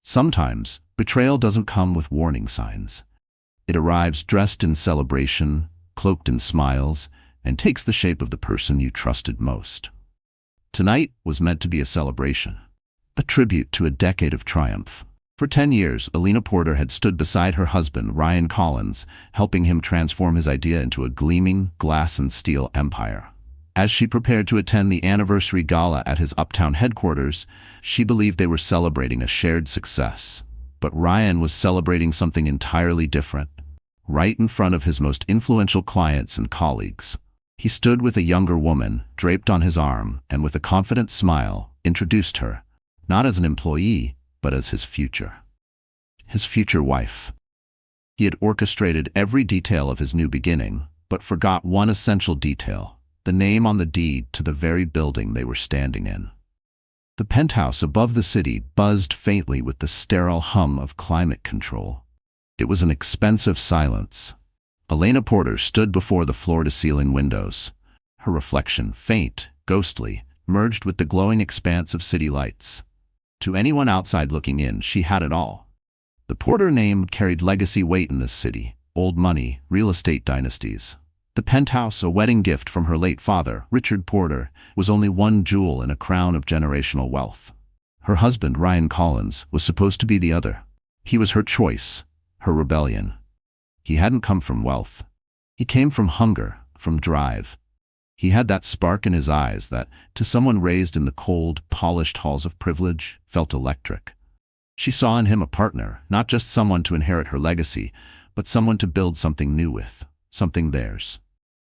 Sometimes, betrayal doesn't come with warning signs. It arrives dressed in celebration, cloaked in smiles, and takes the shape of the person you trusted most. Tonight was meant to be a celebration, a tribute to a decade of triumph. For 10 years, Elena Porter had stood beside her husband, Ryan Collins, helping him transform his idea into a gleaming glass and steel empire. As she prepared to attend the anniversary gala at his uptown headquarters, she believed they were celebrating a shared success. But Ryan was celebrating something entirely different. Right in front of his most influential clients and colleagues, he stood with a younger woman, draped on his arm, and with a confident smile, introduced her, not as an employee, but as his future wife. He had orchestrated every detail of his new beginning, but forgot one essential detail: the name on the deed to the very building they were standing in. The penthouse above the city buzzed faintly with the sterile hum of climate control. It was an expensive silence. Elena Porter stood before the floor-to-ceiling windows. Her reflection, faint, ghostly, merged with the glowing expanse of city lights. To anyone outside looking in, she had it all. The Porter name carried legacy weight in this city: old money, real estate dynasties. The penthouse, a wedding gift from her late father, Richard Porter, was only one jewel in a crown of generational wealth. Her husband, Ryan Collins, was supposed to be the other. He was her choice, her rebellion. He hadn't come from wealth. He came from hunger, from drive. He had that spark in his eyes that, to someone raised in the cold, polished halls of privilege, felt electric. She saw in him a partner, not just someone to inherit her legacy, but someone to build something new with, something theirs.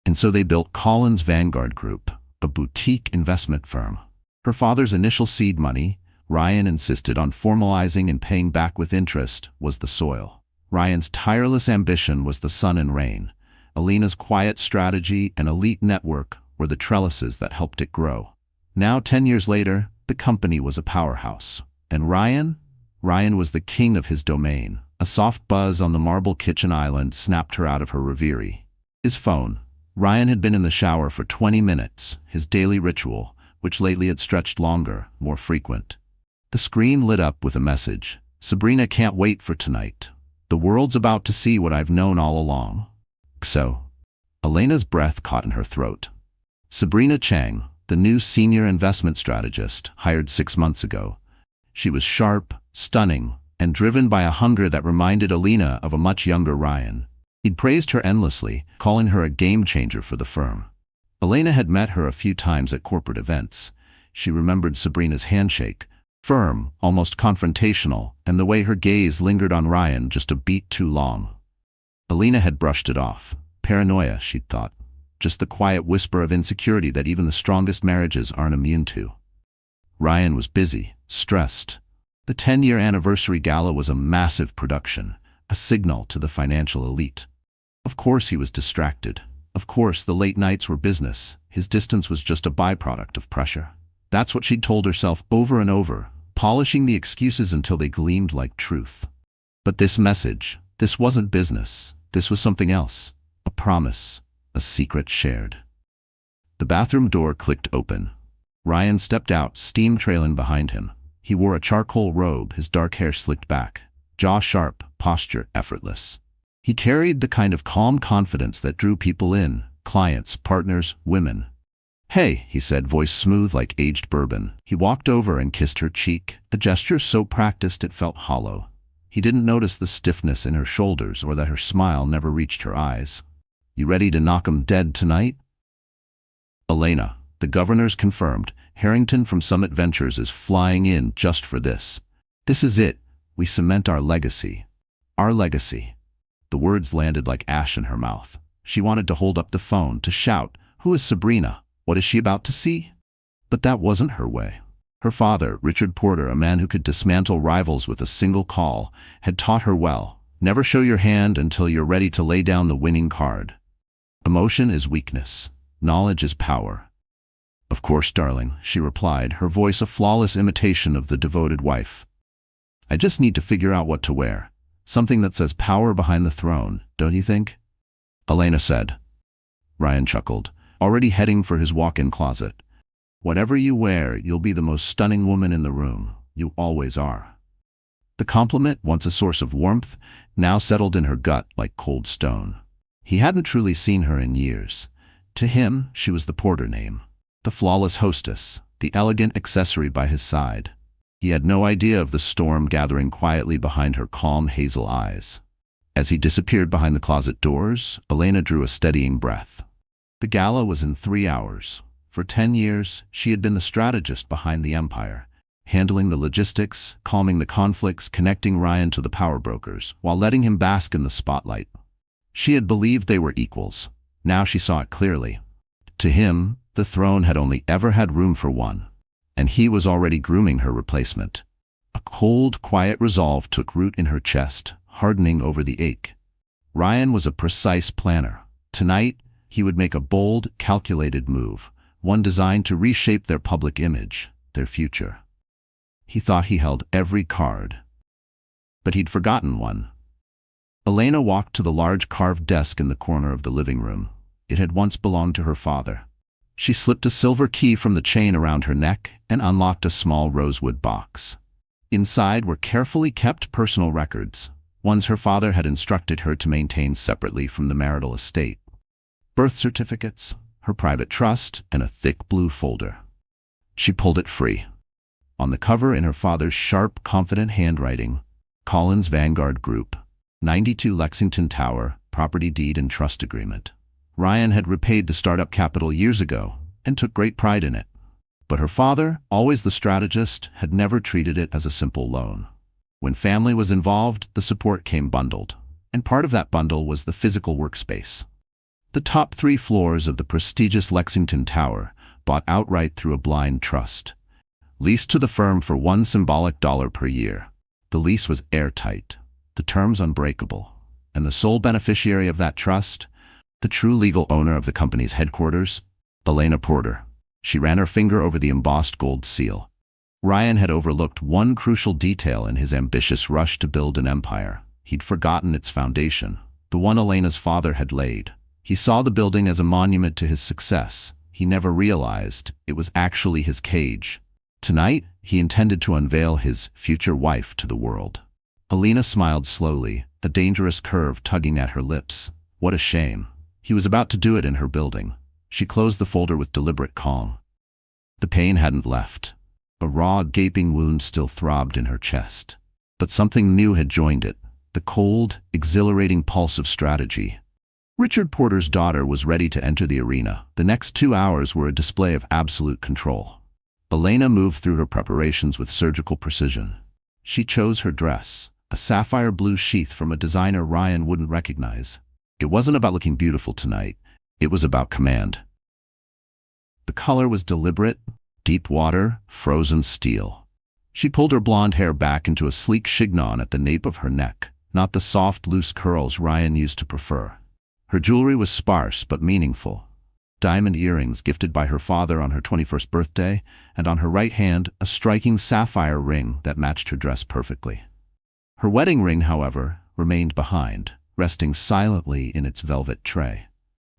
And so they built Collins Vanguard Group, a boutique investment firm. Her father's initial seed money, Ryan insisted on formalizing and paying back with interest, was the soil. Ryan's tireless ambition was the sun and rain. Elena's quiet strategy and elite network were the trellises that helped it grow. Now, 10 years later, the company was a powerhouse. And Ryan was the king of his domain. A soft buzz on the marble kitchen island snapped her out of her reverie. His phone. Ryan had been in the shower for 20 minutes, his daily ritual, which lately had stretched longer, more frequent. The screen lit up with a message. "Sabrina can't wait for tonight. The world's about to see what I've known all along." So, Elena's breath caught in her throat. Sabrina Chang, the new senior investment strategist, hired 6 months ago. She was sharp, stunning, and driven by a hunger that reminded Elena of a much younger Ryan. He'd praised her endlessly, calling her a game-changer for the firm. Elena had met her a few times at corporate events. She remembered Sabrina's handshake, firm, almost confrontational, and the way her gaze lingered on Ryan just a beat too long. Elena had brushed it off. Paranoia, she'd thought. Just the quiet whisper of insecurity that even the strongest marriages aren't immune to. Ryan was busy, stressed. The 10-year anniversary gala was a massive production, a signal to the financial elite. Of course he was distracted. Of course the late nights were business. His distance was just a byproduct of pressure. That's what she'd told herself over and over, polishing the excuses until they gleamed like truth. But this message, this wasn't business. This was something else. A promise. A secret shared. The bathroom door clicked open. Ryan stepped out, steam trailing behind him. He wore a charcoal robe, his dark hair slicked back. Jaw sharp, posture effortless. He carried the kind of calm confidence that drew people in, clients, partners, women. "Hey," he said, voice smooth like aged bourbon. He walked over and kissed her cheek, a gesture so practiced it felt hollow. He didn't notice the stiffness in her shoulders or that her smile never reached her eyes. "You ready to knock 'em dead tonight?" "Elena," the governors confirmed, "Harrington from Summit Ventures is flying in just for this. This is it. We cement our legacy. Our legacy." The words landed like ash in her mouth. She wanted to hold up the phone, to shout, "Who is Sabrina? What is she about to see?" But that wasn't her way. Her father, Richard Porter, a man who could dismantle rivals with a single call, had taught her well. Never show your hand until you're ready to lay down the winning card. Emotion is weakness. Knowledge is power. "Of course, darling," she replied, her voice a flawless imitation of the devoted wife. "I just need to figure out what to wear. Something that says power behind the throne, don't you think?" Elena said. Ryan chuckled, already heading for his walk-in closet. "Whatever you wear, you'll be the most stunning woman in the room. You always are." The compliment, once a source of warmth, now settled in her gut like cold stone. He hadn't truly seen her in years. To him, she was the Porter name, the flawless hostess, the elegant accessory by his side. He had no idea of the storm gathering quietly behind her calm hazel eyes. As he disappeared behind the closet doors, Elena drew a steadying breath. The gala was in 3 hours. For 10 years, she had been the strategist behind the empire, handling the logistics, calming the conflicts, connecting Ryan to the power brokers, while letting him bask in the spotlight. She had believed they were equals. Now she saw it clearly. To him, the throne had only ever had room for one, and he was already grooming her replacement. A cold, quiet resolve took root in her chest, hardening over the ache. Ryan was a precise planner. Tonight, he would make a bold, calculated move, one designed to reshape their public image, their future. He thought he held every card, but he'd forgotten one. Elena walked to the large carved desk in the corner of the living room. It had once belonged to her father. She slipped a silver key from the chain around her neck and unlocked a small rosewood box. Inside were carefully kept personal records, ones her father had instructed her to maintain separately from the marital estate. Birth certificates, her private trust, and a thick blue folder. She pulled it free. On the cover, in her father's sharp, confident handwriting, Collins Vanguard Group, 92 Lexington Tower, property deed and trust agreement. Ryan had repaid the startup capital years ago and took great pride in it. But her father, always the strategist, had never treated it as a simple loan. When family was involved, the support came bundled, and part of that bundle was the physical workspace. The top 3 floors of the prestigious Lexington Tower, bought outright through a blind trust. Leased to the firm for $1 symbolic per year. The lease was airtight, the terms unbreakable, and the sole beneficiary of that trust, the true legal owner of the company's headquarters, Elena Porter. She ran her finger over the embossed gold seal. Ryan had overlooked one crucial detail in his ambitious rush to build an empire. He'd forgotten its foundation, the one Elena's father had laid. He saw the building as a monument to his success. He never realized it was actually his cage. Tonight, he intended to unveil his future wife to the world. Elena smiled slowly, a dangerous curve tugging at her lips. What a shame. He was about to do it in her building. She closed the folder with deliberate calm. The pain hadn't left. A raw, gaping wound still throbbed in her chest. But something new had joined it, the cold, exhilarating pulse of strategy. Richard Porter's daughter was ready to enter the arena. The next 2 hours were a display of absolute control. Elena moved through her preparations with surgical precision. She chose her dress, a sapphire blue sheath from a designer Ryan wouldn't recognize. It wasn't about looking beautiful tonight. It was about command. The color was deliberate, deep water, frozen steel. She pulled her blonde hair back into a sleek chignon at the nape of her neck, not the soft, loose curls Ryan used to prefer. Her jewelry was sparse but meaningful. Diamond earrings gifted by her father on her 21st birthday, and on her right hand, a striking sapphire ring that matched her dress perfectly. Her wedding ring, however, remained behind, resting silently in its velvet tray.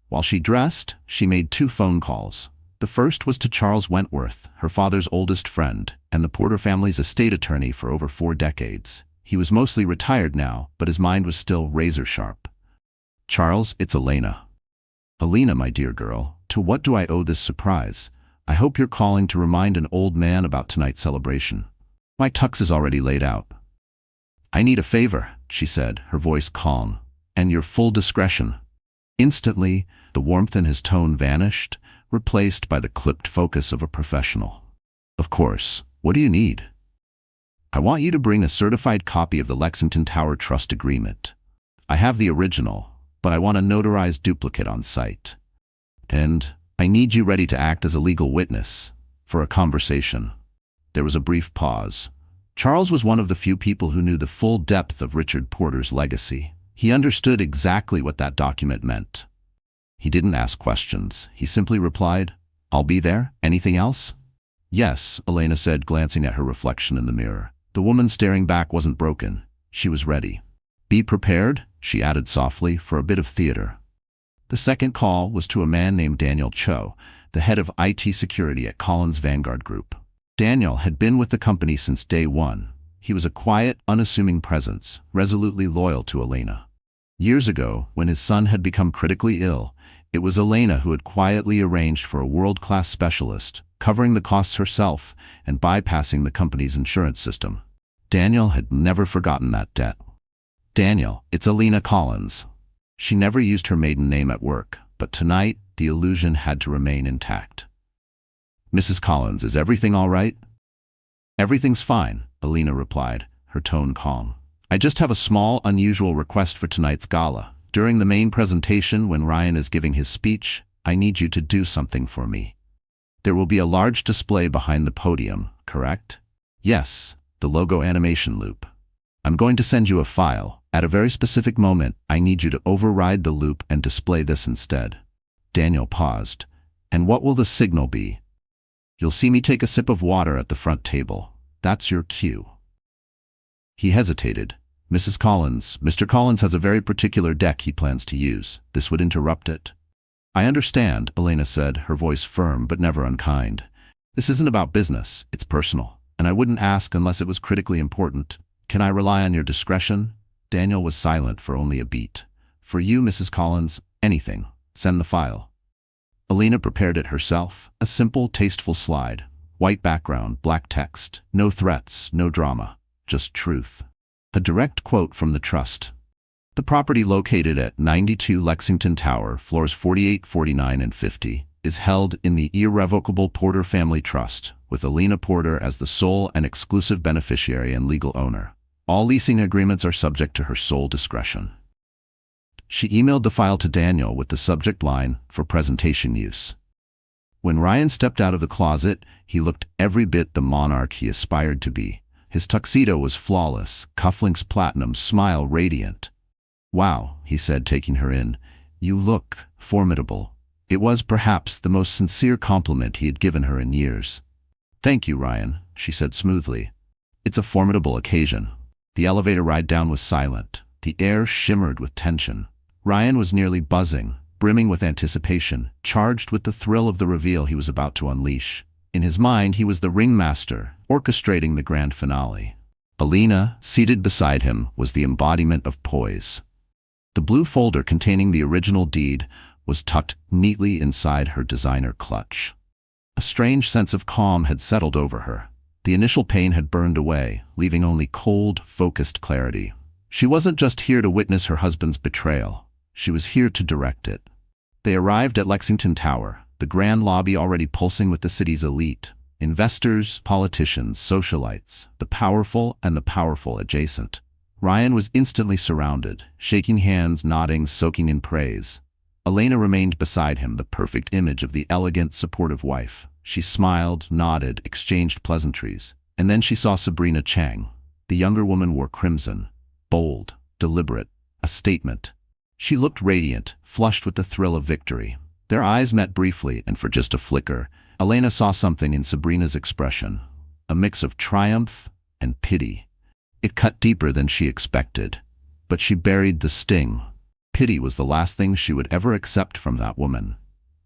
While she dressed, she made 2 phone calls. The first was to Charles Wentworth, her father's oldest friend, and the Porter family's estate attorney for over 4 decades. He was mostly retired now, but his mind was still razor-sharp. "Charles, it's Elena." "Elena, my dear girl, to what do I owe this surprise? I hope you're calling to remind an old man about tonight's celebration. My tux is already laid out." "I need a favor," she said, her voice calm, "and your full discretion." Instantly, the warmth in his tone vanished, replaced by the clipped focus of a professional. "Of course. What do you need?" "I want you to bring a certified copy of the Lexington Tower Trust Agreement. I have the original, but I want a notarized duplicate on site. And I need you ready to act as a legal witness for a conversation." There was a brief pause. Charles was one of the few people who knew the full depth of Richard Porter's legacy. He understood exactly what that document meant. He didn't ask questions. He simply replied, "I'll be there. Anything else?" "Yes," Elena said, glancing at her reflection in the mirror. The woman staring back wasn't broken. She was ready. "Be prepared," she added softly, "for a bit of theater." The second call was to a man named Daniel Cho, the head of IT security at Collins Vanguard Group. Daniel had been with the company since day one. He was a quiet, unassuming presence, resolutely loyal to Elena. Years ago, when his son had become critically ill, it was Elena who had quietly arranged for a world-class specialist, covering the costs herself and bypassing the company's insurance system. Daniel had never forgotten that debt. Daniel, it's Elena Collins. She never used her maiden name at work, but tonight the illusion had to remain intact. Mrs. Collins, is everything all right? Everything's fine, Elena replied, her tone calm. I just have a small, unusual request for tonight's gala. During the main presentation, when Ryan is giving his speech, I need you to do something for me. There will be a large display behind the podium, correct? Yes, the logo animation loop. I'm going to send you a file. At a very specific moment, I need you to override the loop and display this instead. Daniel paused. And what will the signal be? You'll see me take a sip of water at the front table. That's your cue. He hesitated. Mrs. Collins, Mr. Collins has a very particular deck he plans to use. This would interrupt it. I understand, Elena said, her voice firm but never unkind. This isn't about business, it's personal, and I wouldn't ask unless it was critically important. Can I rely on your discretion? Daniel was silent for only a beat. For you, Mrs. Collins, anything. Send the file. Elena prepared it herself, a simple, tasteful slide. White background, black text, no threats, no drama, just truth. A direct quote from the trust. The property located at 92 Lexington Tower, floors 48, 49, and 50, is held in the Irrevocable Porter Family Trust, with Elena Porter as the sole and exclusive beneficiary and legal owner. All leasing agreements are subject to her sole discretion. She emailed the file to Daniel with the subject line, for presentation use. When Ryan stepped out of the closet, he looked every bit the monarch he aspired to be. His tuxedo was flawless, cufflinks platinum, smile radiant. Wow, he said, taking her in. You look formidable. It was perhaps the most sincere compliment he had given her in years. Thank you, Ryan, she said smoothly. It's a formidable occasion. The elevator ride down was silent. The air shimmered with tension. Ryan was nearly buzzing, brimming with anticipation, charged with the thrill of the reveal he was about to unleash. In his mind, he was the ringmaster, orchestrating the grand finale. Elena, seated beside him, was the embodiment of poise. The blue folder containing the original deed was tucked neatly inside her designer clutch. A strange sense of calm had settled over her. The initial pain had burned away, leaving only cold, focused clarity. She wasn't just here to witness her husband's betrayal. She was here to direct it. They arrived at Lexington Tower, the grand lobby already pulsing with the city's elite. Investors, politicians, socialites, the powerful and the powerful adjacent. Ryan was instantly surrounded, shaking hands, nodding, soaking in praise. Elena remained beside him, the perfect image of the elegant, supportive wife. She smiled, nodded, exchanged pleasantries. And then she saw Sabrina Chang. The younger woman wore crimson. Bold, deliberate, a statement. She looked radiant, flushed with the thrill of victory. Their eyes met briefly, and for just a flicker, Elena saw something in Sabrina's expression. A mix of triumph and pity. It cut deeper than she expected, but she buried the sting. Pity was the last thing she would ever accept from that woman.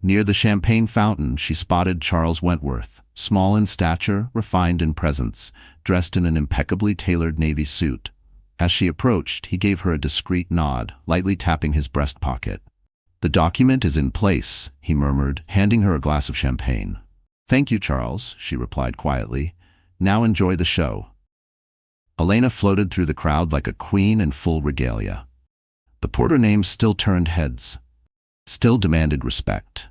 Near the champagne fountain, she spotted Charles Wentworth, small in stature, refined in presence, dressed in an impeccably tailored navy suit. As she approached, he gave her a discreet nod, lightly tapping his breast pocket. The document is in place, he murmured, handing her a glass of champagne. Thank you, Charles, she replied quietly. Now enjoy the show. Elena floated through the crowd like a queen in full regalia. The Porter names still turned heads, still demanded respect.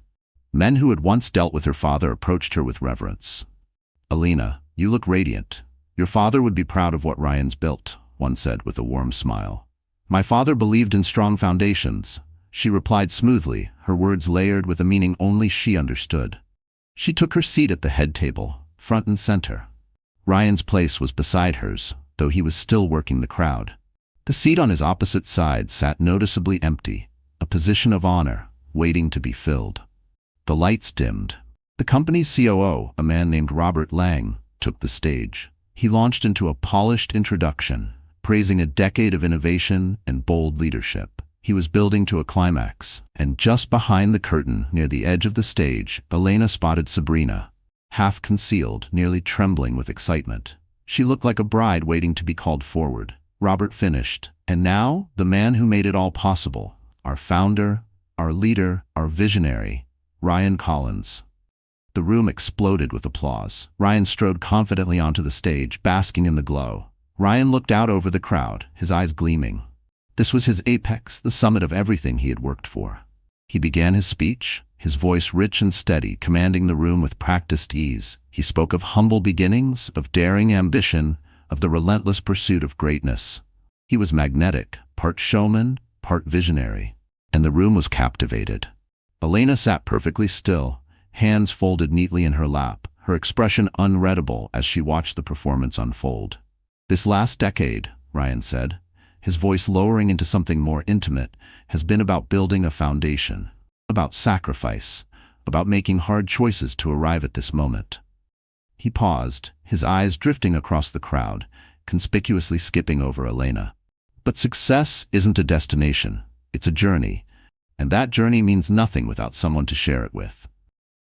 Men who had once dealt with her father approached her with reverence. Elena, you look radiant. Your father would be proud of what Ryan's built, one said with a warm smile. My father believed in strong foundations, she replied smoothly, her words layered with a meaning only she understood. She took her seat at the head table, front and center. Ryan's place was beside hers, though he was still working the crowd. The seat on his opposite side sat noticeably empty, a position of honor, waiting to be filled. The lights dimmed. The company's COO, a man named Robert Lang, took the stage. He launched into a polished introduction, praising a decade of innovation and bold leadership. He was building to a climax, and just behind the curtain, near the edge of the stage, Elena spotted Sabrina, half concealed, nearly trembling with excitement. She looked like a bride waiting to be called forward. Robert finished. And now, the man who made it all possible. Our founder, our leader, our visionary, Ryan Collins. The room exploded with applause. Ryan strode confidently onto the stage, basking in the glow. Ryan looked out over the crowd, his eyes gleaming. This was his apex, the summit of everything he had worked for. He began his speech, his voice rich and steady, commanding the room with practiced ease. He spoke of humble beginnings, of daring ambition, of the relentless pursuit of greatness. He was magnetic, part showman, part visionary, and the room was captivated. Elena sat perfectly still, hands folded neatly in her lap, her expression unreadable as she watched the performance unfold. This last decade, Ryan said, his voice lowering into something more intimate, has been about building a foundation, about sacrifice, about making hard choices to arrive at this moment. He paused, his eyes drifting across the crowd, conspicuously skipping over Elena. But success isn't a destination, it's a journey, and that journey means nothing without someone to share it with.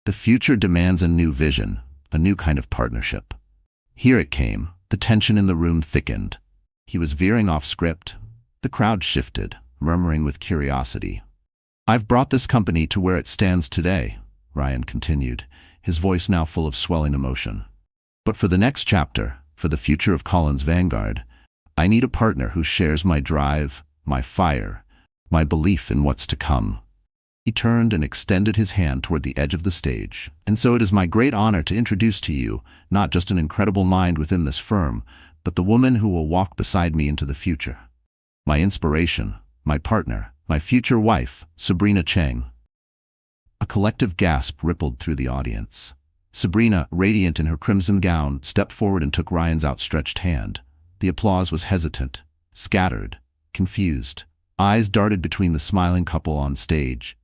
The future demands a new vision, a new kind of partnership. Here it came, the tension in the room thickened. He was veering off script. The crowd shifted, murmuring with curiosity. I've brought this company to where it stands today, Ryan continued, his voice now full of swelling emotion. But for the next chapter, for the future of Collins Vanguard, I need a partner who shares my drive, my fire, my belief in what's to come. He turned and extended his hand toward the edge of the stage. And so it is my great honor to introduce to you, not just an incredible mind within this firm, but the woman who will walk beside me into the future. My inspiration, my partner, my future wife, Sabrina Cheng. A collective gasp rippled through the audience. Sabrina, radiant in her crimson gown, stepped forward and took Ryan's outstretched hand. The applause was hesitant, scattered, confused. Eyes darted between the smiling couple on stage,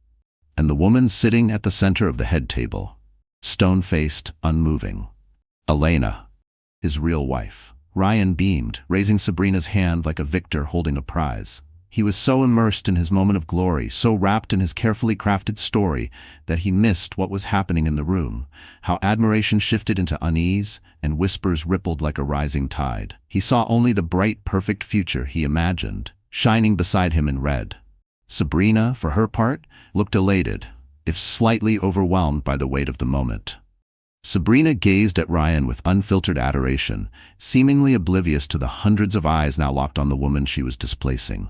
and the woman sitting at the center of the head table, stone-faced, unmoving. Elena, his real wife. Ryan beamed, raising Sabrina's hand like a victor holding a prize. He was so immersed in his moment of glory, so wrapped in his carefully crafted story, that he missed what was happening in the room, how admiration shifted into unease, and whispers rippled like a rising tide. He saw only the bright, perfect future he imagined, shining beside him in red. Sabrina, for her part, looked elated, if slightly overwhelmed by the weight of the moment. Sabrina gazed at Ryan with unfiltered adoration, seemingly oblivious to the hundreds of eyes now locked on the woman she was displacing.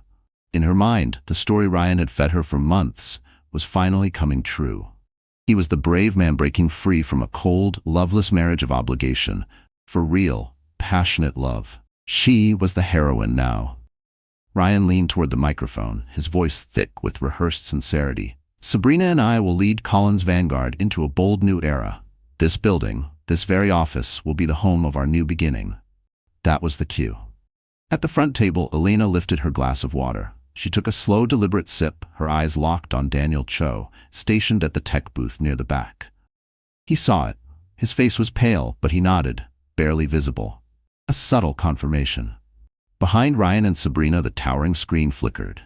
In her mind, the story Ryan had fed her for months was finally coming true. He was the brave man breaking free from a cold, loveless marriage of obligation, for real, passionate love. She was the heroine now. Ryan leaned toward the microphone, his voice thick with rehearsed sincerity. Sabrina and I will lead Collins Vanguard into a bold new era. This building, this very office, will be the home of our new beginning. That was the cue. At the front table, Elena lifted her glass of water. She took a slow, deliberate sip, her eyes locked on Daniel Cho, stationed at the tech booth near the back. He saw it. His face was pale, but he nodded, barely visible. A subtle confirmation. Behind Ryan and Sabrina, the towering screen flickered.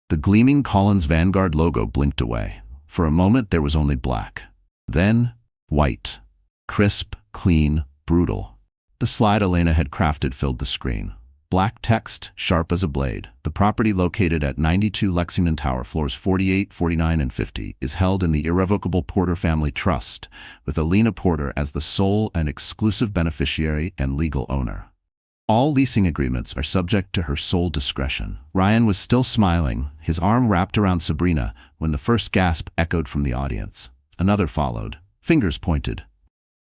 The gleaming Collins Vanguard logo blinked away. For a moment, there was only black. Then, white. Crisp, clean, brutal. The slide Elena had crafted filled the screen. Black text, sharp as a blade. The property located at 92 Lexington Tower, floors 48, 49, and 50, is held in the irrevocable Porter Family Trust, with Elena Porter as the sole and exclusive beneficiary and legal owner. All leasing agreements are subject to her sole discretion. Ryan was still smiling, his arm wrapped around Sabrina, when the first gasp echoed from the audience. Another followed. Fingers pointed.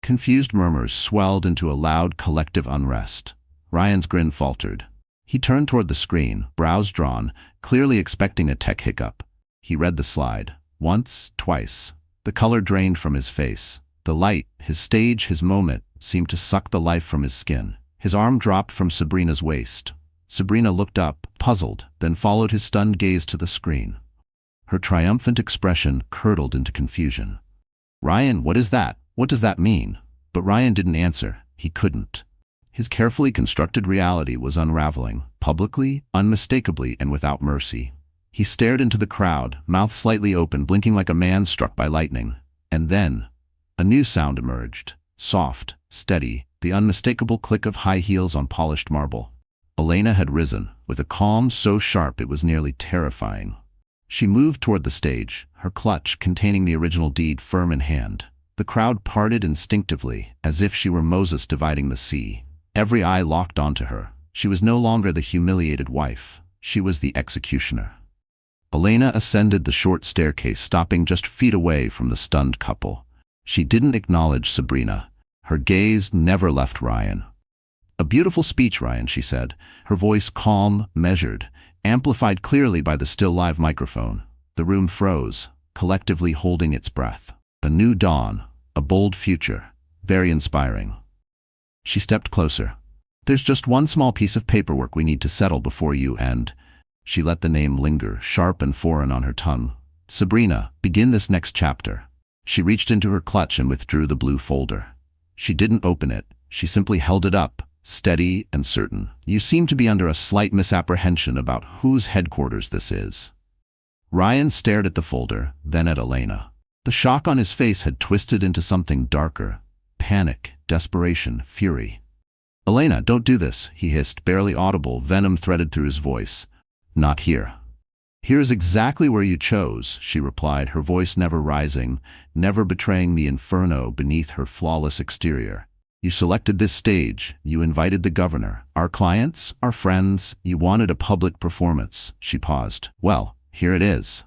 Confused murmurs swelled into a loud collective unrest. Ryan's grin faltered. He turned toward the screen, brows drawn, clearly expecting a tech hiccup. He read the slide. Once, twice. The color drained from his face. The light, his stage, his moment, seemed to suck the life from his skin. His arm dropped from Sabrina's waist. Sabrina looked up, puzzled, then followed his stunned gaze to the screen. Her triumphant expression curdled into confusion. Ryan, what is that? What does that mean? But Ryan didn't answer. He couldn't. His carefully constructed reality was unraveling, publicly, unmistakably, and without mercy. He stared into the crowd, mouth slightly open, blinking like a man struck by lightning. And then, a new sound emerged, soft, steady, the unmistakable click of high heels on polished marble. Elena had risen, with a calm so sharp it was nearly terrifying. She moved toward the stage, her clutch containing the original deed firm in hand. The crowd parted instinctively, as if she were Moses dividing the sea. Every eye locked onto her. She was no longer the humiliated wife. She was the executioner. Elena ascended the short staircase, stopping just feet away from the stunned couple. She didn't acknowledge Sabrina. Her gaze never left Ryan. "A beautiful speech, Ryan," she said, her voice calm, measured, amplified clearly by the still live microphone. The room froze, collectively holding its breath. A new dawn, a bold future, very inspiring. She stepped closer. "There's just one small piece of paperwork we need to settle before you and—" She let the name linger, sharp and foreign on her tongue. "Sabrina, begin this next chapter." She reached into her clutch and withdrew the blue folder. She didn't open it. She simply held it up, steady and certain. "You seem to be under a slight misapprehension about whose headquarters this is." Ryan stared at the folder, then at Elena. The shock on his face had twisted into something darker. Panic, desperation, fury. "Elena, don't do this," he hissed, barely audible, venom threaded through his voice. "Not here." "Here's exactly where you chose," she replied, her voice never rising, never betraying the inferno beneath her flawless exterior. "You selected this stage. You invited the governor. Our clients, our friends. You wanted a public performance." She paused. "Well, here it is.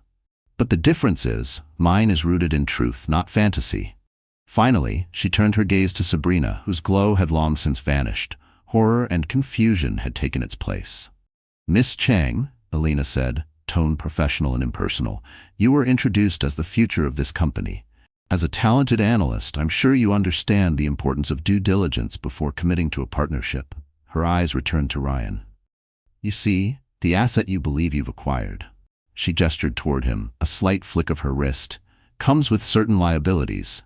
But the difference is, mine is rooted in truth, not fantasy." Finally, she turned her gaze to Sabrina, whose glow had long since vanished. Horror and confusion had taken its place. "Miss Chang," Elena said, tone professional and impersonal, "you were introduced as the future of this company. As a talented analyst, I'm sure you understand the importance of due diligence before committing to a partnership." Her eyes returned to Ryan. "You see, the asset you believe you've acquired," she gestured toward him, a slight flick of her wrist, "comes with certain liabilities."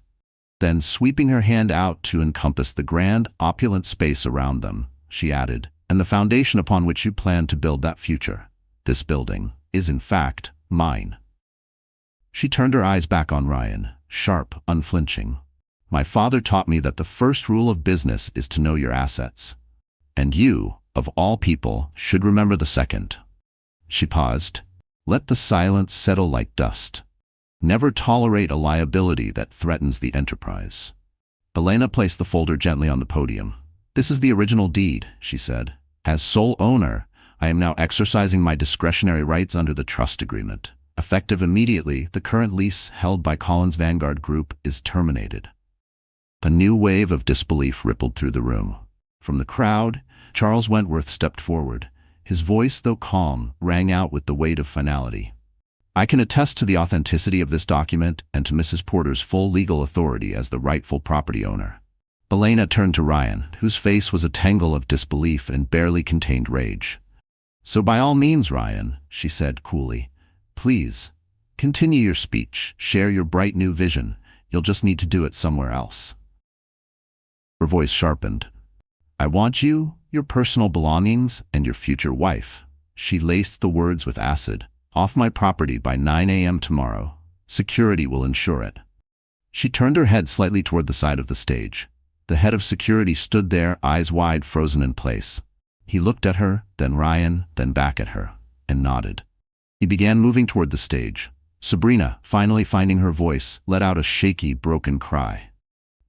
Then, sweeping her hand out to encompass the grand, opulent space around them, she added, "And the foundation upon which you plan to build that future. This building is, in fact, mine." She turned her eyes back on Ryan, sharp, unflinching. "My father taught me that the first rule of business is to know your assets. And you, of all people, should remember the second." She paused. "Let the silence settle like dust. Never tolerate a liability that threatens the enterprise." Elena placed the folder gently on the podium. "This is the original deed," she said. "As sole owner, I am now exercising my discretionary rights under the trust agreement. Effective immediately, the current lease held by Collins Vanguard Group is terminated." A new wave of disbelief rippled through the room. From the crowd, Charles Wentworth stepped forward. His voice, though calm, rang out with the weight of finality. "I can attest to the authenticity of this document and to Mrs. Porter's full legal authority as the rightful property owner." Elena turned to Ryan, whose face was a tangle of disbelief and barely contained rage. "So by all means, Ryan," she said coolly, "please, continue your speech, share your bright new vision. You'll just need to do it somewhere else." Her voice sharpened. "I want you, your personal belongings, and your future wife." She laced the words with acid. "Off my property by 9 a.m. tomorrow. Security will ensure it." She turned her head slightly toward the side of the stage. The head of security stood there, eyes wide, frozen in place. He looked at her, then Ryan, then back at her, and nodded. He began moving toward the stage. Sabrina, finally finding her voice, let out a shaky, broken cry.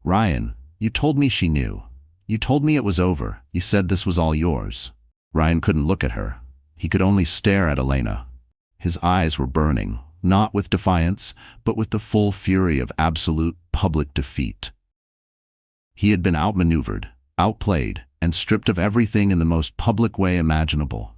"Ryan, you told me she knew. You told me it was over. You said this was all yours." Ryan couldn't look at her. He could only stare at Elena. His eyes were burning, not with defiance, but with the full fury of absolute public defeat. He had been outmaneuvered, outplayed, and stripped of everything in the most public way imaginable.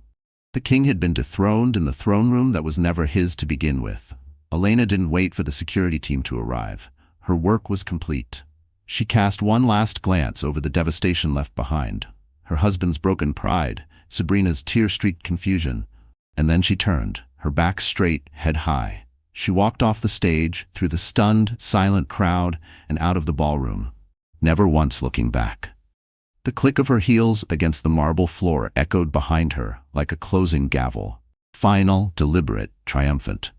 The king had been dethroned in the throne room that was never his to begin with. Elena didn't wait for the security team to arrive. Her work was complete. She cast one last glance over the devastation left behind, her husband's broken pride, Sabrina's tear-streaked confusion, and then she turned, her back straight, head high. She walked off the stage, through the stunned, silent crowd, and out of the ballroom, never once looking back. The click of her heels against the marble floor echoed behind her like a closing gavel, final, deliberate, triumphant.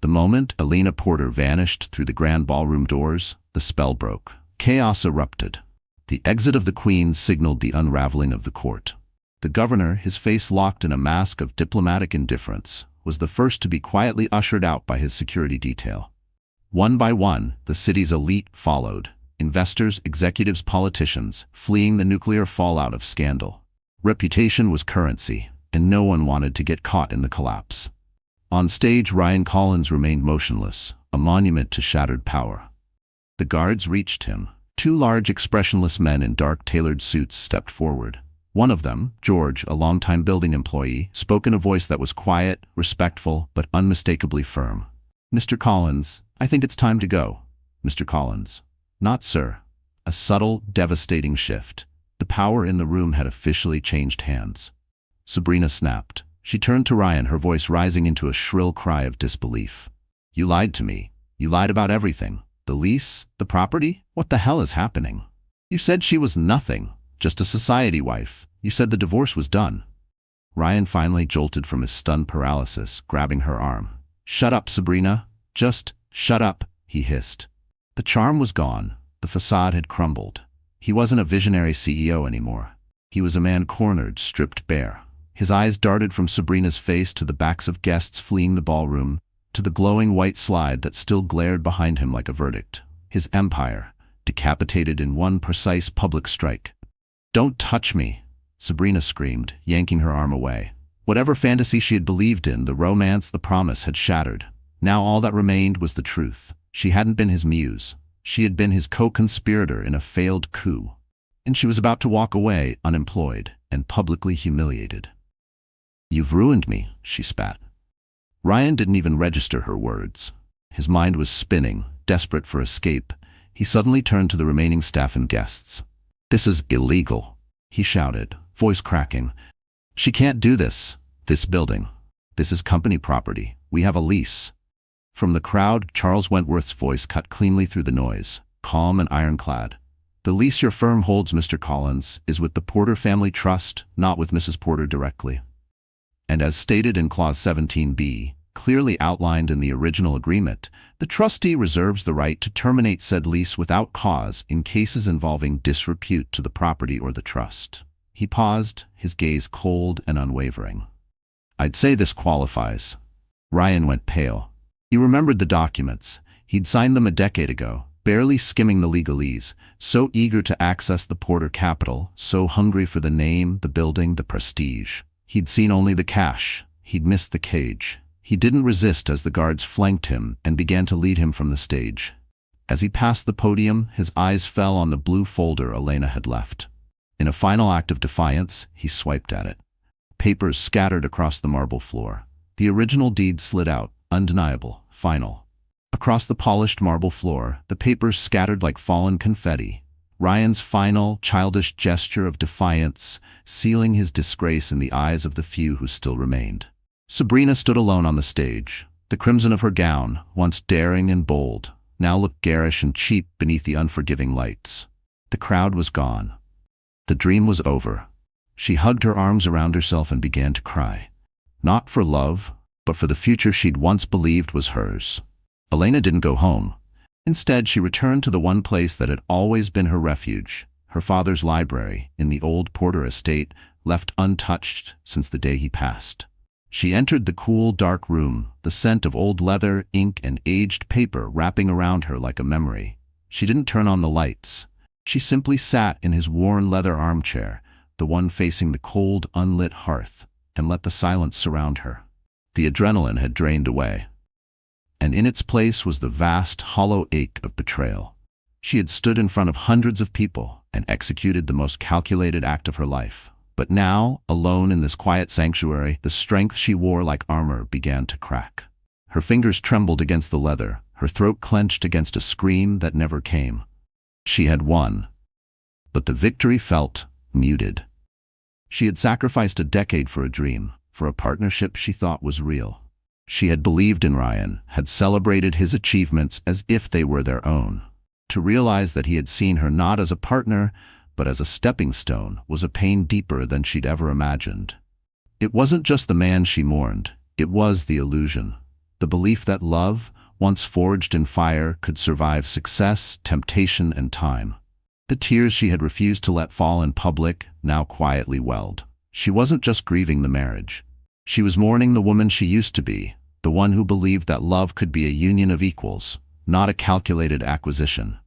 The moment Elena Porter vanished through the grand ballroom doors, the spell broke. Chaos erupted. The exit of the Queen signaled the unraveling of the court. The governor, his face locked in a mask of diplomatic indifference, was the first to be quietly ushered out by his security detail. One by one, the city's elite followed, investors, executives, politicians, fleeing the nuclear fallout of scandal. Reputation was currency, and no one wanted to get caught in the collapse. On stage, Ryan Collins remained motionless, a monument to shattered power. The guards reached him. Two large, expressionless men in dark, tailored suits stepped forward. One of them, George, a longtime building employee, spoke in a voice that was quiet, respectful, but unmistakably firm. "Mr. Collins, I think it's time to go." "Mr. Collins." "Not, sir." A subtle, devastating shift. The power in the room had officially changed hands. Sabrina snapped. She turned to Ryan, her voice rising into a shrill cry of disbelief. "You lied to me. You lied about everything. The lease, the property? What the hell is happening? You said she was nothing, just a society wife. You said the divorce was done." Ryan finally jolted from his stunned paralysis, grabbing her arm. "Shut up, Sabrina. Just shut up," he hissed. The charm was gone. The facade had crumbled. He wasn't a visionary CEO anymore. He was a man cornered, stripped bare. His eyes darted from Sabrina's face to the backs of guests fleeing the ballroom, to the glowing white slide that still glared behind him like a verdict. His empire, decapitated in one precise public strike. "Don't touch me," Sabrina screamed, yanking her arm away. Whatever fantasy she had believed in, the romance, the promise, had shattered. Now all that remained was the truth. She hadn't been his muse. She had been his co-conspirator in a failed coup. And she was about to walk away, unemployed and publicly humiliated. "You've ruined me," she spat. Ryan didn't even register her words. His mind was spinning, desperate for escape. He suddenly turned to the remaining staff and guests. "This is illegal," he shouted, voice cracking. "She can't do this. This building. This is company property. We have a lease." From the crowd, Charles Wentworth's voice cut cleanly through the noise, calm and ironclad. "The lease your firm holds, Mr. Collins, is with the Porter Family Trust, not with Mrs. Porter directly. And as stated in Clause 17b, clearly outlined in the original agreement, the trustee reserves the right to terminate said lease without cause in cases involving disrepute to the property or the trust." He paused, his gaze cold and unwavering. "I'd say this qualifies." Ryan went pale. He remembered the documents. He'd signed them a decade ago, barely skimming the legalese, so eager to access the Porter capital, so hungry for the name, the building, the prestige. He'd seen only the cash. He'd missed the cage. He didn't resist as the guards flanked him and began to lead him from the stage. As he passed the podium, his eyes fell on the blue folder Elena had left. In a final act of defiance, he swiped at it. Papers scattered across the marble floor. The original deed slid out, undeniable, final. Across the polished marble floor, the papers scattered like fallen confetti. Ryan's final, childish gesture of defiance, sealing his disgrace in the eyes of the few who still remained. Sabrina stood alone on the stage. The crimson of her gown, once daring and bold, now looked garish and cheap beneath the unforgiving lights. The crowd was gone. The dream was over. She hugged her arms around herself and began to cry. Not for love, but for the future she'd once believed was hers. Elena didn't go home. Instead, she returned to the one place that had always been her refuge, her father's library in the old Porter estate, left untouched since the day he passed. She entered the cool, dark room, the scent of old leather, ink, and aged paper wrapping around her like a memory. She didn't turn on the lights. She simply sat in his worn leather armchair, the one facing the cold, unlit hearth, and let the silence surround her. The adrenaline had drained away, and in its place was the vast, hollow ache of betrayal. She had stood in front of hundreds of people and executed the most calculated act of her life. But now, alone in this quiet sanctuary, the strength she wore like armor began to crack. Her fingers trembled against the leather, her throat clenched against a scream that never came. She had won, but the victory felt muted. She had sacrificed a decade for a dream, for a partnership she thought was real. She had believed in Ryan, had celebrated his achievements as if they were their own. To realize that he had seen her not as a partner, but as a stepping stone, was a pain deeper than she'd ever imagined. It wasn't just the man she mourned, it was the illusion. The belief that love, once forged in fire, could survive success, temptation, and time. The tears she had refused to let fall in public now quietly welled. She wasn't just grieving the marriage. She was mourning the woman she used to be, the one who believed that love could be a union of equals, not a calculated acquisition.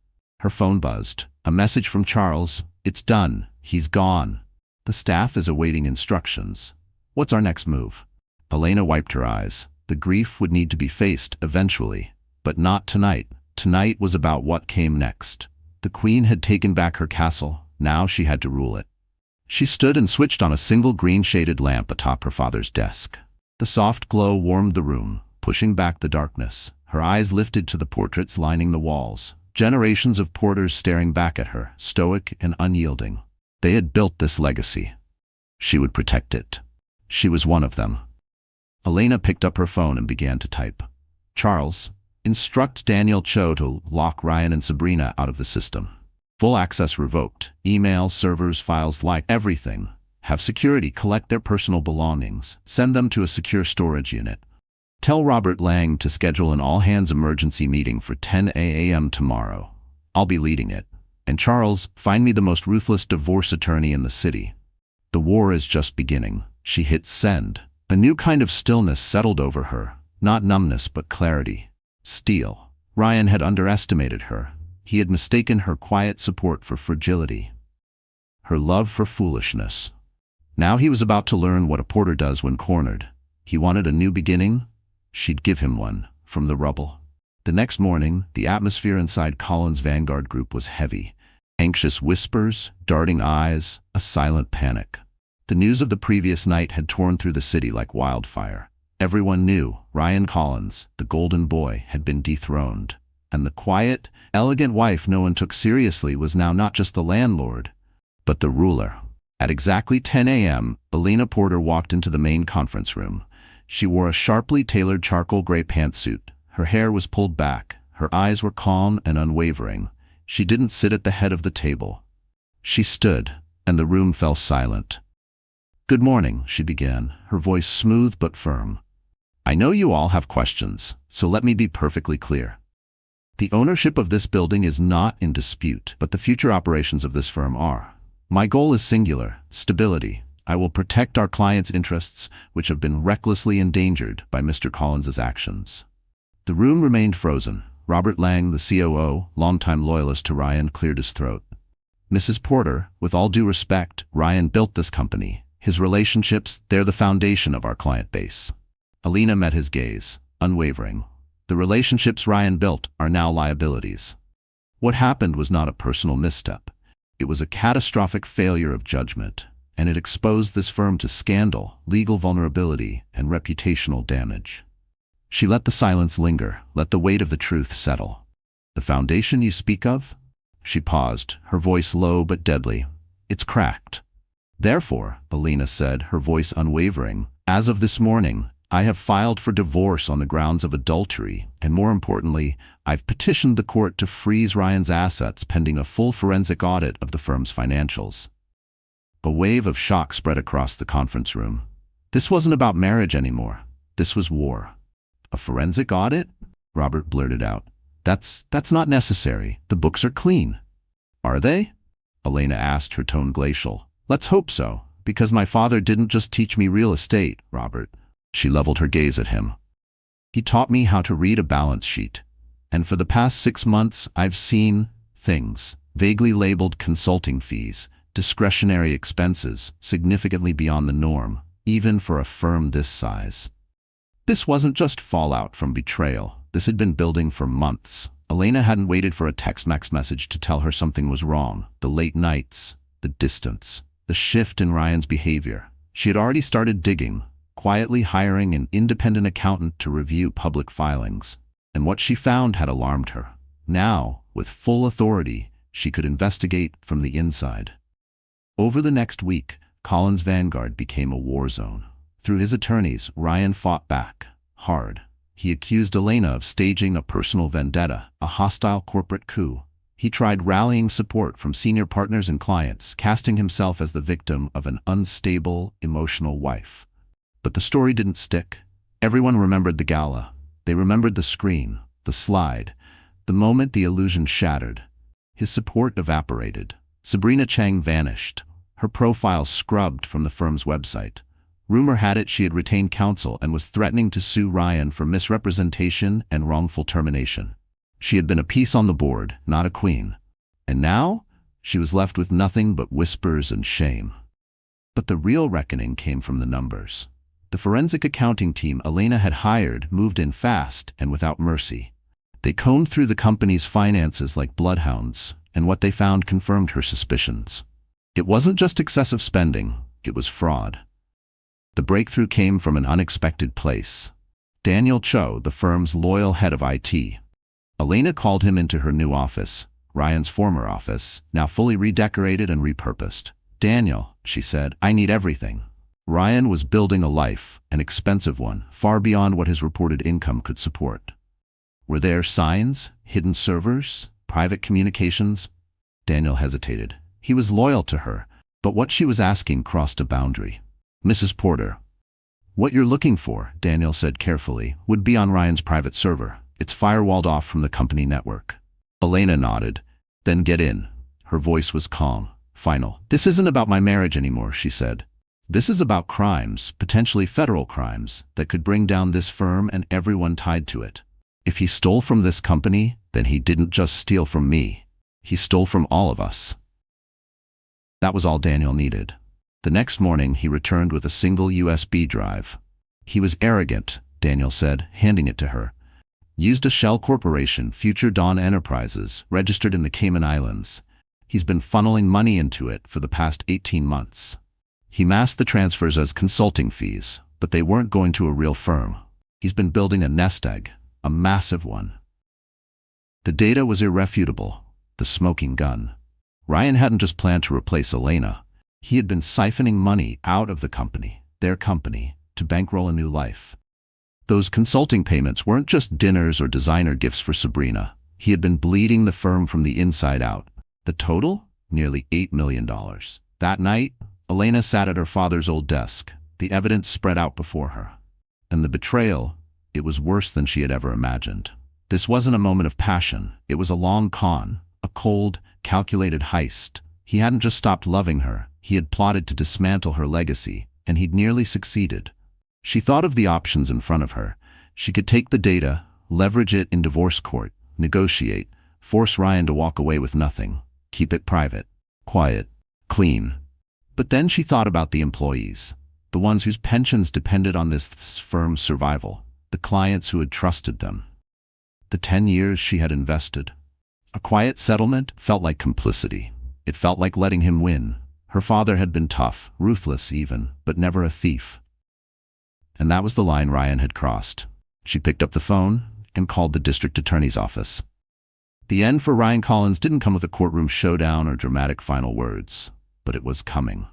Her phone buzzed. A message from Charles. "It's done. He's gone. The staff is awaiting instructions. What's our next move?" Elena wiped her eyes. The grief would need to be faced eventually, but not tonight. Tonight was about what came next. The queen had taken back her castle. Now she had to rule it. She stood and switched on a single green-shaded lamp atop her father's desk. The soft glow warmed the room, pushing back the darkness. Her eyes lifted to the portraits lining the walls. Generations of porters staring back at her, stoic and unyielding. They had built this legacy. She would protect it. She was one of them. Elena picked up her phone and began to type. "Charles, instruct Daniel Cho to lock Ryan and Sabrina out of the system. Full access revoked. Emails, servers, files, like everything. Have security collect their personal belongings. Send them to a secure storage unit. Tell Robert Lang to schedule an all-hands emergency meeting for 10 a.m. tomorrow. I'll be leading it. And Charles, find me the most ruthless divorce attorney in the city. The war is just beginning." She hit send. A new kind of stillness settled over her, not numbness but clarity. Steel. Ryan had underestimated her. He had mistaken her quiet support for fragility. Her love for foolishness. Now he was about to learn what a porter does when cornered. He wanted a new beginning. She'd give him one, from the rubble. The next morning, the atmosphere inside Collins' Vanguard group was heavy. Anxious whispers, darting eyes, a silent panic. The news of the previous night had torn through the city like wildfire. Everyone knew Ryan Collins, the golden boy, had been dethroned. And the quiet, elegant wife no one took seriously was now not just the landlord, but the ruler. At exactly 10 a.m., Elena Porter walked into the main conference room. She wore a sharply tailored charcoal gray pantsuit. Her hair was pulled back. Her eyes were calm and unwavering. She didn't sit at the head of the table. She stood, and the room fell silent. "Good morning," she began, her voice smooth but firm. "I know you all have questions, so let me be perfectly clear. The ownership of this building is not in dispute, but the future operations of this firm are. My goal is singular: stability. I will protect our clients' interests, which have been recklessly endangered by Mr. Collins's actions." The room remained frozen. Robert Lang, the COO, longtime loyalist to Ryan, cleared his throat. "Mrs. Porter, with all due respect, Ryan built this company. His relationships, they're the foundation of our client base." Elena met his gaze, unwavering. "The relationships Ryan built are now liabilities." What happened was not a personal misstep. It was a catastrophic failure of judgment, and it exposed this firm to scandal, legal vulnerability, and reputational damage. She let the silence linger, let the weight of the truth settle. "The foundation you speak of?" She paused, her voice low but deadly. "It's cracked. Therefore," Elena said, her voice unwavering, "as of this morning, I have filed for divorce on the grounds of adultery, and more importantly, I've petitioned the court to freeze Ryan's assets pending a full forensic audit of the firm's financials." A wave of shock spread across the conference room. This wasn't about marriage anymore. This was war. "A forensic audit?" Robert blurted out. That's not necessary. The books are clean." "Are they?" Elena asked, her tone glacial. "Let's hope so, because my father didn't just teach me real estate, Robert." She leveled her gaze at him. "He taught me how to read a balance sheet. And for the past 6 months, I've seen things, vaguely labeled consulting fees, discretionary expenses, significantly beyond the norm, even for a firm this size. This wasn't just fallout from betrayal. This had been building for months. Elena hadn't waited for a text message to tell her something was wrong. The late nights, the distance, the shift in Ryan's behavior. She had already started digging, quietly hiring an independent accountant to review public filings. And what she found had alarmed her. Now, with full authority, she could investigate from the inside. Over the next week, Collins' Vanguard became a war zone. Through his attorneys, Ryan fought back, hard. He accused Elena of staging a personal vendetta, a hostile corporate coup. He tried rallying support from senior partners and clients, casting himself as the victim of an unstable, emotional wife. But the story didn't stick. Everyone remembered the gala. They remembered the screen, the slide, the moment the illusion shattered. His support evaporated. Sabrina Chang vanished, her profile scrubbed from the firm's website. Rumor had it she had retained counsel and was threatening to sue Ryan for misrepresentation and wrongful termination. She had been a piece on the board, not a queen. And now, she was left with nothing but whispers and shame. But the real reckoning came from the numbers. The forensic accounting team Elena had hired moved in fast and without mercy. They combed through the company's finances like bloodhounds, and what they found confirmed her suspicions. It wasn't just excessive spending, it was fraud. The breakthrough came from an unexpected place. Daniel Cho, the firm's loyal head of IT. Elena called him into her new office, Ryan's former office, now fully redecorated and repurposed. "Daniel," she said, "I need everything." Ryan was building a life, an expensive one, far beyond what his reported income could support. Were there signs, hidden servers, private communications? Daniel hesitated. He was loyal to her, but what she was asking crossed a boundary. "Mrs. Porter, what you're looking for," Daniel said carefully, "would be on Ryan's private server. It's firewalled off from the company network." Elena nodded. "Then get in." Her voice was calm, final. "This isn't about my marriage anymore," she said. "This is about crimes, potentially federal crimes, that could bring down this firm and everyone tied to it. If he stole from this company, then he didn't just steal from me. He stole from all of us." That was all Daniel needed. The next morning, he returned with a single USB drive. He was arrogant, Daniel said, handing it to her. "Used a shell corporation, Future Dawn Enterprises, registered in the Cayman Islands. He's been funneling money into it for the past 18 months. He masked the transfers as consulting fees, but they weren't going to a real firm. He's been building a nest egg, a massive one." The data was irrefutable, the smoking gun. Ryan hadn't just planned to replace Elena. He had been siphoning money out of the company, their company, to bankroll a new life. Those consulting payments weren't just dinners or designer gifts for Sabrina. He had been bleeding the firm from the inside out. The total? Nearly $8 million. That night, Elena sat at her father's old desk, the evidence spread out before her. And the betrayal, it was worse than she had ever imagined. This wasn't a moment of passion. It was a long con, a cold, calculated heist. He hadn't just stopped loving her. He had plotted to dismantle her legacy, and he'd nearly succeeded. She thought of the options in front of her. She could take the data, leverage it in divorce court, negotiate, force Ryan to walk away with nothing, keep it private, quiet, clean. But then she thought about the employees, the ones whose pensions depended on this firm's survival, the clients who had trusted them. The 10 years she had invested. A quiet settlement felt like complicity. It felt like letting him win. Her father had been tough, ruthless even, but never a thief. And that was the line Ryan had crossed. She picked up the phone and called the district attorney's office. The end for Ryan Collins didn't come with a courtroom showdown or dramatic final words, but it was coming.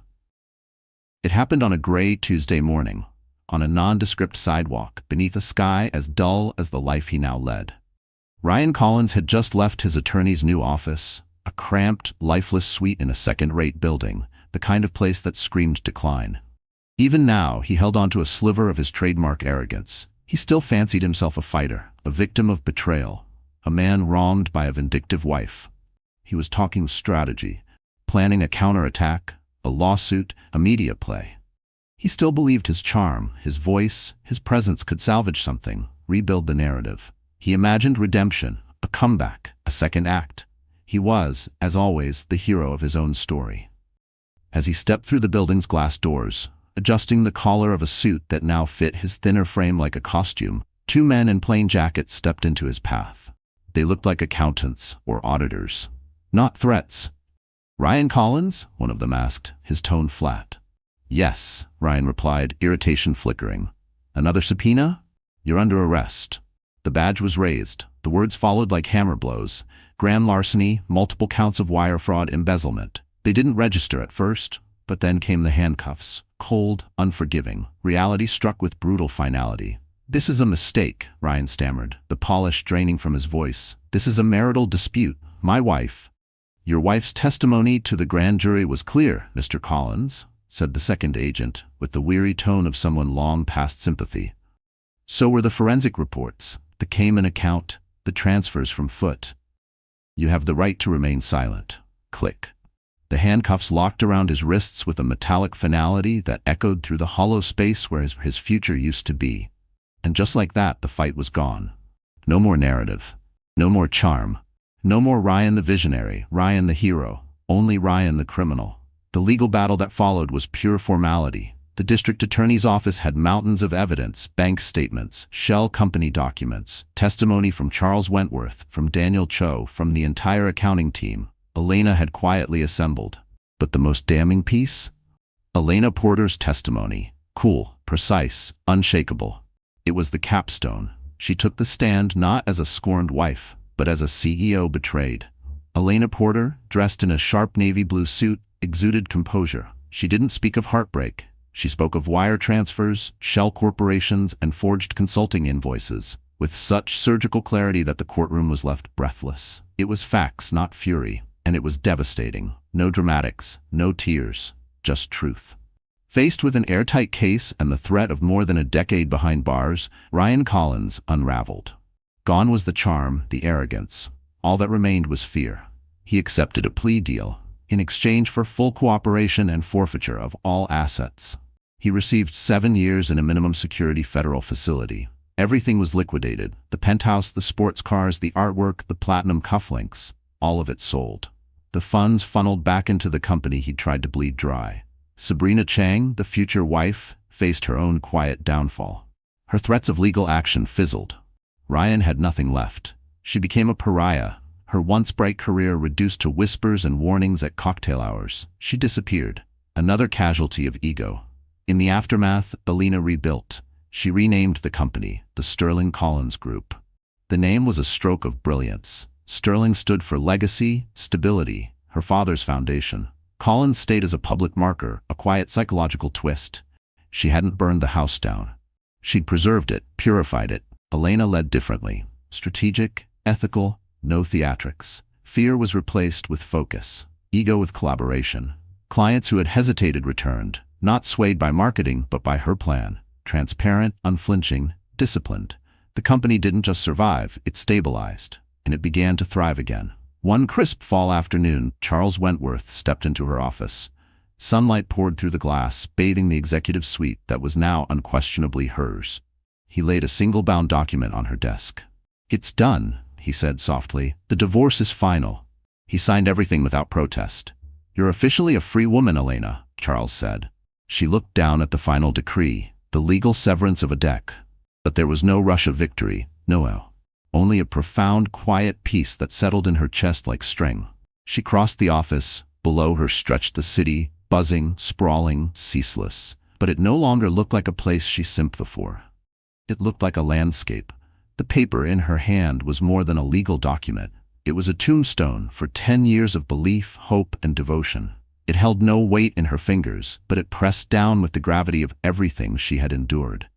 It happened on a gray Tuesday morning, on a nondescript sidewalk beneath a sky as dull as the life he now led. Ryan Collins had just left his attorney's new office, a cramped, lifeless suite in a second-rate building, the kind of place that screamed decline. Even now, he held on to a sliver of his trademark arrogance. He still fancied himself a fighter, a victim of betrayal, a man wronged by a vindictive wife. He was talking strategy, planning a counterattack, a lawsuit, a media play. He still believed his charm, his voice, his presence could salvage something, rebuild the narrative. He imagined redemption, a comeback, a second act. He was, as always, the hero of his own story. As he stepped through the building's glass doors, adjusting the collar of a suit that now fit his thinner frame like a costume, 2 men in plain jackets stepped into his path. They looked like accountants or auditors, not threats. "Ryan Collins?" one of them asked, his tone flat. "Yes," Ryan replied, irritation flickering. "Another subpoena? You're under arrest." The badge was raised. The words followed like hammer blows. Grand larceny, multiple counts of wire fraud, embezzlement. They didn't register at first, but then came the handcuffs. Cold, unforgiving. Reality struck with brutal finality. "This is a mistake," Ryan stammered, the polish draining from his voice. "This is a marital dispute. My wife." "Your wife's testimony to the grand jury was clear, Mr. Collins," said the second agent, with the weary tone of someone long past sympathy. "So were the forensic reports, the Cayman account, the transfers from Foot." You have the right to remain silent. Click. The handcuffs locked around his wrists with a metallic finality that echoed through the hollow space where his future used to be. And just like that, the fight was gone. No more narrative. No more charm. No more Ryan the visionary, Ryan the hero, only Ryan the criminal. The legal battle that followed was pure formality. The district attorney's office had mountains of evidence, bank statements, shell company documents, testimony from Charles Wentworth, from Daniel Cho, from the entire accounting team. Elena had quietly assembled. But the most damning piece? Elena Porter's testimony. Cool, precise, unshakable. It was the capstone. She took the stand not as a scorned wife, but as a CEO betrayed. Elena Porter, dressed in a sharp navy blue suit, exuded composure. She didn't speak of heartbreak. She spoke of wire transfers, shell corporations, and forged consulting invoices, with such surgical clarity that the courtroom was left breathless. It was facts, not fury, and it was devastating. No dramatics, no tears, just truth. Faced with an airtight case and the threat of more than a decade behind bars, Ryan Collins unraveled. Gone was the charm, the arrogance. All that remained was fear. He accepted a plea deal in exchange for full cooperation and forfeiture of all assets. He received 7 years in a minimum security federal facility. Everything was liquidated. The penthouse, the sports cars, the artwork, the platinum cufflinks. All of it sold. The funds funneled back into the company he'd tried to bleed dry. Sabrina Chang, the future wife, faced her own quiet downfall. Her threats of legal action fizzled. Ryan had nothing left. She became a pariah. Her once bright career reduced to whispers and warnings at cocktail hours. She disappeared. Another casualty of ego. In the aftermath, Elena rebuilt. She renamed the company, the Sterling Collins Group. The name was a stroke of brilliance. Sterling stood for legacy, stability, her father's foundation. Collins stayed as a public marker, a quiet psychological twist. She hadn't burned the house down. She'd preserved it, purified it. Elena led differently. Strategic, ethical, no theatrics. Fear was replaced with focus. Ego with collaboration. Clients who had hesitated returned, not swayed by marketing, but by her plan. Transparent, unflinching, disciplined. The company didn't just survive, it stabilized, and it began to thrive again. One crisp fall afternoon, Charles Wentworth stepped into her office. Sunlight poured through the glass, bathing the executive suite that was now unquestionably hers. He laid a single-bound document on her desk. "It's done," he said softly. "The divorce is final." He signed everything without protest. "You're officially a free woman, Elena," Charles said. She looked down at the final decree, the legal severance of a debt. But there was no rush of victory, no. Only a profound, quiet peace that settled in her chest like string. She crossed the office. Below her stretched the city, buzzing, sprawling, ceaseless. But it no longer looked like a place she simped before. It looked like a landscape. The paper in her hand was more than a legal document. It was a tombstone for 10 years of belief, hope, and devotion. It held no weight in her fingers, but it pressed down with the gravity of everything she had endured.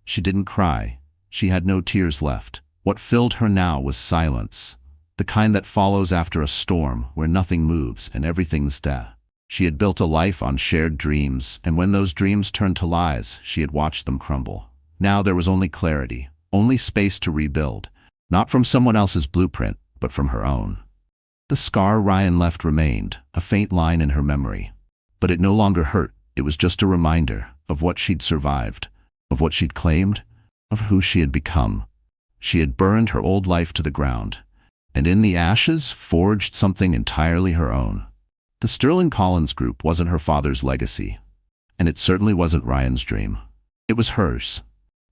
She didn't cry. She had no tears left. What filled her now was silence, the kind that follows after a storm where nothing moves and everything's dead. She had built a life on shared dreams, and when those dreams turned to lies, she had watched them crumble. Now there was only clarity, only space to rebuild, not from someone else's blueprint, but from her own. The scar Ryan left remained, a faint line in her memory. But it no longer hurt. It was just a reminder of what she'd survived, of what she'd claimed, of who she had become. She had burned her old life to the ground, and in the ashes forged something entirely her own. The Sterling Collins Group wasn't her father's legacy, and it certainly wasn't Ryan's dream. It was hers,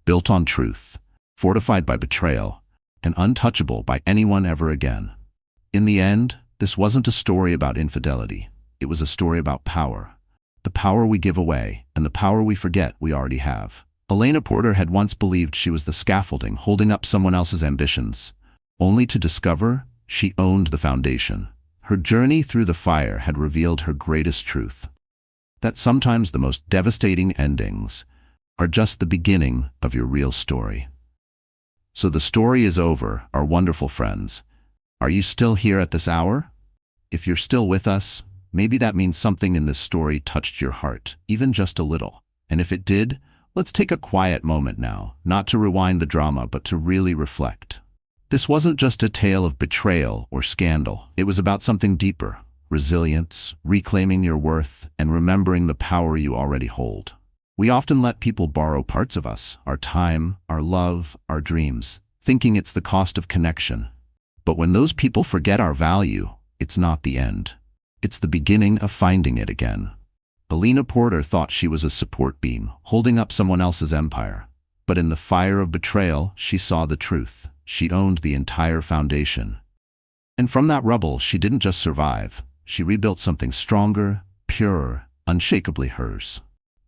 built on truth, fortified by betrayal, and untouchable by anyone ever again. In the end, this wasn't a story about infidelity. It was a story about power. The power we give away, and the power we forget we already have. Elena Porter had once believed she was the scaffolding holding up someone else's ambitions, only to discover she owned the foundation. Her journey through the fire had revealed her greatest truth, that sometimes the most devastating endings are just the beginning of your real story. So the story is over, our wonderful friends. Are you still here at this hour? If you're still with us, maybe that means something in this story touched your heart, even just a little. And if it did, let's take a quiet moment now, not to rewind the drama, but to really reflect. This wasn't just a tale of betrayal or scandal. It was about something deeper: resilience, reclaiming your worth, and remembering the power you already hold. We often let people borrow parts of us, our time, our love, our dreams, thinking it's the cost of connection. But when those people forget our value, it's not the end. It's the beginning of finding it again. Alina Porter thought she was a support beam, holding up someone else's empire. But in the fire of betrayal, she saw the truth. She owned the entire foundation. And from that rubble, she didn't just survive. She rebuilt something stronger, purer, unshakably hers.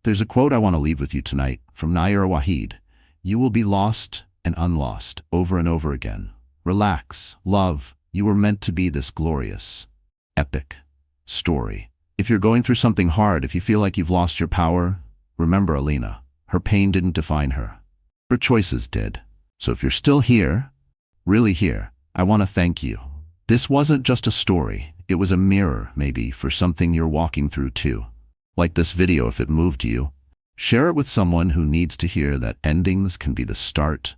There's a quote I want to leave with you tonight from Nayyirah Waheed. You will be lost and unlost over and over again. Relax, love. You were meant to be this glorious, epic story. If you're going through something hard, if you feel like you've lost your power, remember Alina. Her pain didn't define her. Her choices did. So if you're still here, really here, I want to thank you. This wasn't just a story. It was a mirror, maybe, for something you're walking through too. Like this video, if it moved you, share it with someone who needs to hear that endings can be the start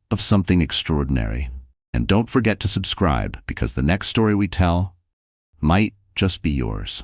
of something extraordinary. And don't forget to subscribe, because the next story we tell might just be yours.